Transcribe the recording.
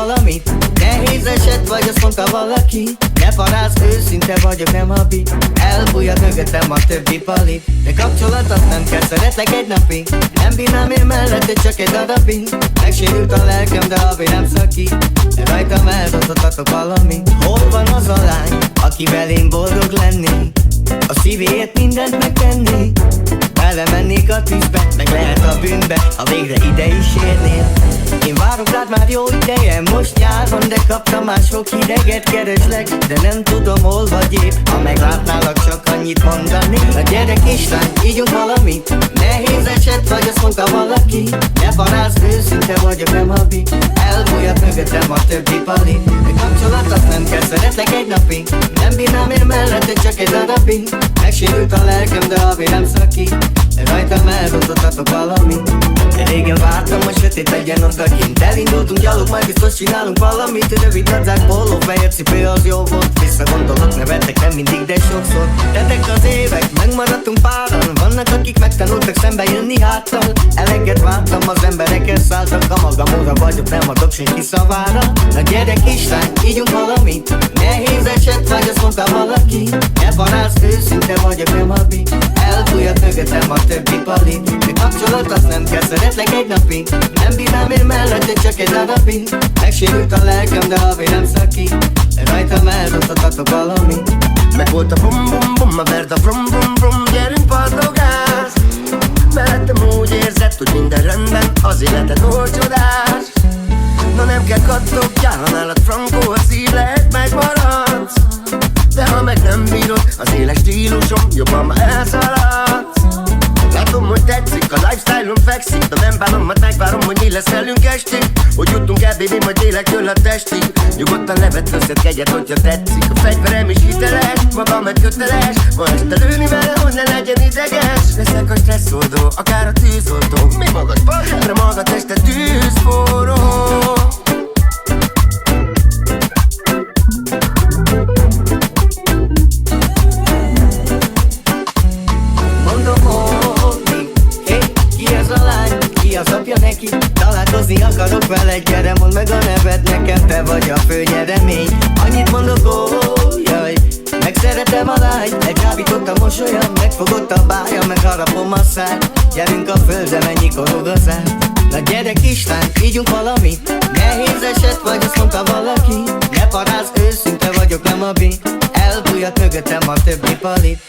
valamit. Nehéz eset vagy, azt mondta valaki. Ne parázz, őszinte vagyok, nem habi. Elbújhat mögöttem a többi palit. De kapcsolatot nem kell, szeretlek egy napig. Nem bírnám én mellette, csak egy darabig. Megsérült a lelkem, de habi nem szakít. De rajtam eldontottatok valami. Hol van az a lány, akivel én boldog lennék? A szívéért mindent megtenni. Belemennék a tűzbe, meg lehet a bűnbe, ha végre ide is érnél. Én várok rád már jó ideje, most nyár van, de kaptam mások hideget kereslek. De nem tudom hol vagy épp, ha meglátnálak csak annyit mondani. A gyerek kislány, ígyunk valamit. Nehéz eset vagy, azt mondta valaki. Ne parázz, őszinte vagyok, nem habi. Elbújhat mögöttem a többi pali. De kapcsolatot nem kell, szeretlek egy napig. Nem bírnám én mellette, csak egy darabig. Megsérült a lelkem, de habi nem szakít. Rajtam eldontottatok valamit. Régen vártam, a sötét legyen odakint. Elindultunk gyalog, majd biztos csinálunk valamit. Rövid nadzák, póló, fehér cipő, az jó volt. Visszagondolok, nevettek, nem mindig, de sokszor. Tettek az évek, megmaradtunk páran. Vannak, akik megtanultak szembe jönni háttal. Eleget vártam, az emberekkel szálltak. A magam óra vagyok, nem adok senki szavára. Na gyerek kislány, ígyunk valamit. Nehéz eset vagy, azt mondta valaki. Ne parázz, őszinte vagyok, nem habi. Elbújhat mögöttem a többi pali. De kapcsolat az nem kell, szeretlek egy napig. Nem bírnám én mellette, csak egy darabig. Megsérült a lelkem, de havi nem szakít. Rajtam eldontottatok valamit. Meg volt a bum bum bum, a verd a brum brum brum. Gyerünk padlogás. Mellettem úgy érzed, hogy minden rendben. Az életed oly csodás. Na nem kell kattogja, ha nálad frankó, a szív lehet megmaradsz. De ha meg nem bírod, az éles stílusom, jobban ma elszaladsz. Látom, hogy tetszik, a lifestyle-on fekszik. De nem bánom, mert megvárom, hogy mi lesz velünk estig. Hogy jutunk el, baby, majd élek tőle a testig. Nyugodtan levetközhet kegyet, hogyha tetszik. A fegyverem is hiteles, maga meg köteles. Ma este lőni vele, hogy ne legyen ideges. Leszek a stresszoldó, akár a tűzoltó. Mi magad barát? De maga teste tűzforró. Az apja neki, találkozni akarok vele. Gyere, mondd meg a neved nekem, te vagy a főnyeremény. Annyit mondok, jaj, megszeretem a lány. Elcsábított a mosolya, megfogott a bája, megharapom a szád. Gyerünk a földre, mennyi korog az át. Na gyere kislány, ígyunk valamit. Nehéz eset vagy, azt mondta valaki. Ne parázz, őszinte vagyok, nem habi. Elbújhat mögöttem a többi palit.